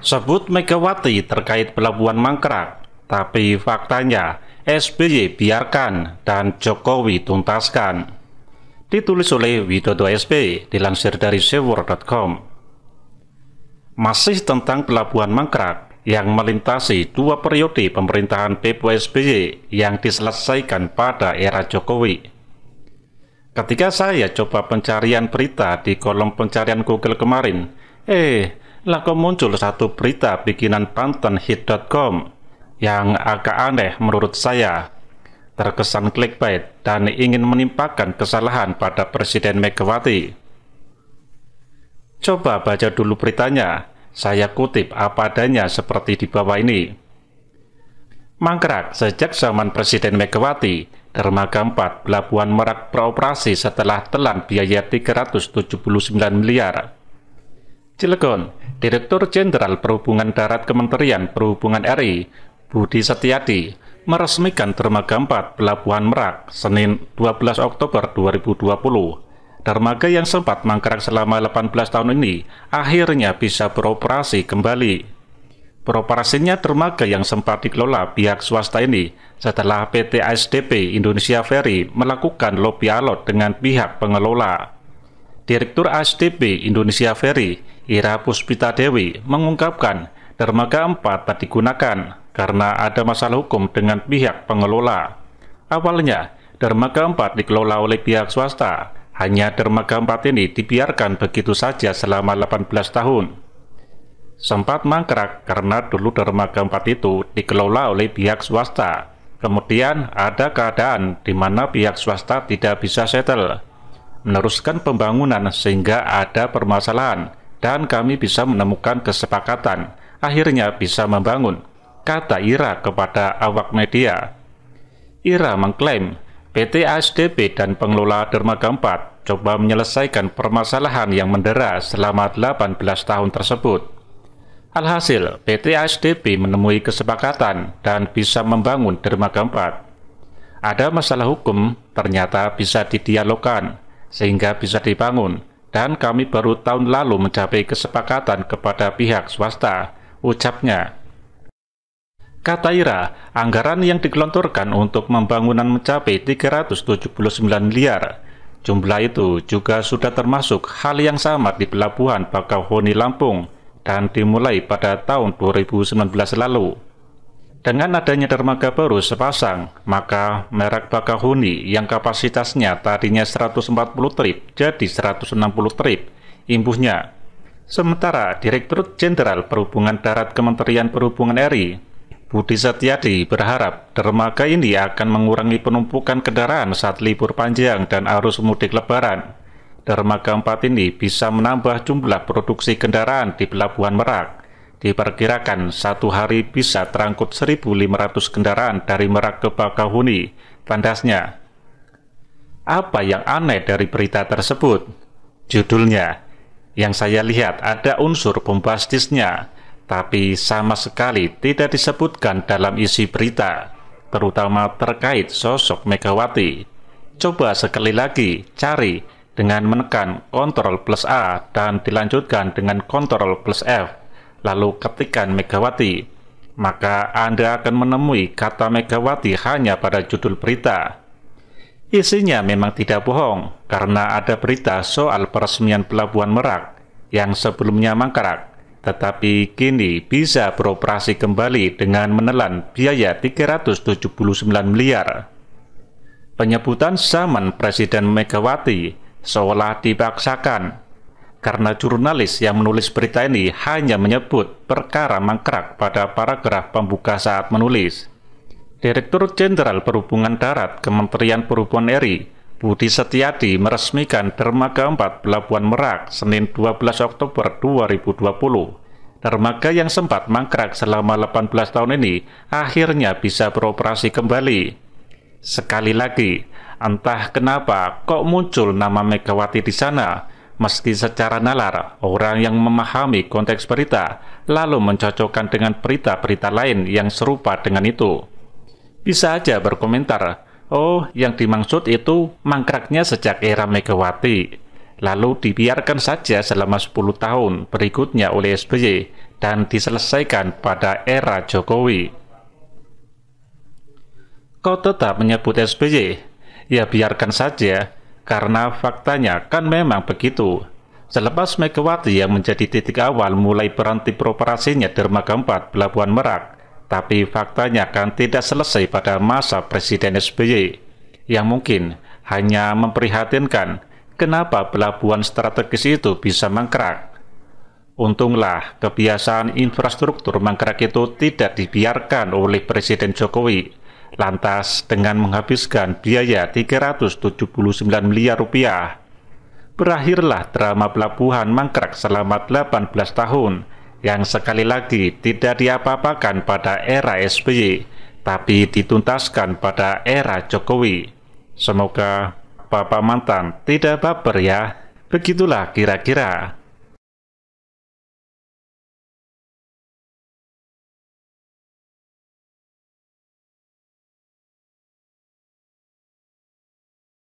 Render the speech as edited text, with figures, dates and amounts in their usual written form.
Sebut Megawati terkait Pelabuhan Mangkrak, tapi faktanya SBY biarkan dan Jokowi tuntaskan. Ditulis oleh Widodo SB, dilansir dari sewor.com. Masih tentang Pelabuhan Mangkrak yang melintasi dua periode pemerintahan Pepo SBY yang diselesaikan pada era Jokowi. Ketika saya coba pencarian berita di kolom pencarian Google kemarin, laku muncul satu berita bikinan bantenhit.com yang agak aneh menurut saya, terkesan clickbait dan ingin menimpakan kesalahan pada Presiden Megawati. Coba baca dulu beritanya, saya kutip apa adanya seperti di bawah ini. Mangkrak sejak zaman Presiden Megawati, dermaga 4 Pelabuhan Merak beroperasi setelah telan biaya 379 miliar. Cilegon, Direktur Jenderal Perhubungan Darat Kementerian Perhubungan RI, Budi Setiadi, meresmikan dermaga 4 Pelabuhan Merak Senin 12 Oktober 2020. Dermaga yang sempat mangkrak selama 18 tahun ini akhirnya bisa beroperasi kembali. Beroperasinya dermaga yang sempat dikelola pihak swasta ini setelah PT ASDP Indonesia Ferry melakukan lobby alot dengan pihak pengelola. Direktur ASDP Indonesia Ferry, Ira Puspita Dewi, mengungkapkan dermaga 4 tak digunakan karena ada masalah hukum dengan pihak pengelola. Awalnya, dermaga 4 dikelola oleh pihak swasta, hanya dermaga 4 ini dibiarkan begitu saja selama 18 tahun. Sempat mangkrak karena dulu dermaga 4 itu dikelola oleh pihak swasta. Kemudian ada keadaan di mana pihak swasta tidak bisa settle, meneruskan pembangunan sehingga ada permasalahan dan kami bisa menemukan kesepakatan, akhirnya bisa membangun, kata Ira kepada awak media. Ira mengklaim PT ASDP dan pengelola dermaga 4 coba menyelesaikan permasalahan yang mendera selama 18 tahun tersebut. Alhasil, PT ASDP menemui kesepakatan dan bisa membangun dermaga 4. Ada masalah hukum, ternyata bisa didialogkan, sehingga bisa dibangun, dan kami baru tahun lalu mencapai kesepakatan kepada pihak swasta, ucapnya. Kata Ira, anggaran yang digelontorkan untuk pembangunan mencapai 379 miliar. Jumlah itu juga sudah termasuk hal yang sama di Pelabuhan Bakauheni Lampung dan dimulai pada tahun 2019 lalu. Dengan adanya dermaga baru sepasang, maka merek Bakauheni yang kapasitasnya tadinya 140 trip jadi 160 trip, imbuhnya. Sementara Direktur Jenderal Perhubungan Darat Kementerian Perhubungan RI, Budi Setiadi, berharap dermaga ini akan mengurangi penumpukan kendaraan saat libur panjang dan arus mudik lebaran. Dermaga 4 ini bisa menambah jumlah produksi kendaraan di Pelabuhan Merak. Diperkirakan satu hari bisa terangkut 1.500 kendaraan dari Merak ke Bakauheni, tandasnya. Apa yang aneh dari berita tersebut? Judulnya, yang saya lihat ada unsur bombastisnya, tapi sama sekali tidak disebutkan dalam isi berita, terutama terkait sosok Megawati. Coba sekali lagi cari dengan menekan Ctrl+A dan dilanjutkan dengan Ctrl+F. Lalu ketikkan Megawati, maka Anda akan menemui kata Megawati hanya pada judul berita. Isinya memang tidak bohong, karena ada berita soal peresmian Pelabuhan Merak yang sebelumnya mangkrak, tetapi kini bisa beroperasi kembali dengan menelan biaya 379 miliar. Penyebutan zaman Presiden Megawati seolah dipaksakan, karena jurnalis yang menulis berita ini hanya menyebut perkara mangkrak pada paragraf pembuka saat menulis. Direktur Jenderal Perhubungan Darat Kementerian Perhubungan RI, Budi Setiadi, meresmikan dermaga 4 Pelabuhan Merak Senin 12 Oktober 2020. Dermaga yang sempat mangkrak selama 18 tahun ini akhirnya bisa beroperasi kembali. Sekali lagi, entah kenapa kok muncul nama Megawati di sana. Meski secara nalar, orang yang memahami konteks berita lalu mencocokkan dengan berita-berita lain yang serupa dengan itu. Bisa aja berkomentar, oh yang dimaksud itu mangkraknya sejak era Megawati, lalu dibiarkan saja selama 10 tahun berikutnya oleh SBY dan diselesaikan pada era Jokowi. Kau tetap menyebut SBY? Ya biarkan saja, karena faktanya kan memang begitu. Selepas Megawati yang menjadi titik awal mulai berhenti beroperasinya Dermaga 4 Pelabuhan Merak, tapi faktanya kan tidak selesai pada masa Presiden SBY, yang mungkin hanya memprihatinkan kenapa pelabuhan strategis itu bisa mangkrak. Untunglah kebiasaan infrastruktur mangkrak itu tidak dibiarkan oleh Presiden Jokowi, lantas dengan menghabiskan biaya 379 miliar rupiah. Berakhirlah drama pelabuhan mangkrak selama 18 tahun, yang sekali lagi tidak diapa-apakan pada era SBY, tapi dituntaskan pada era Jokowi. Semoga Bapak mantan tidak baper ya. Begitulah kira-kira.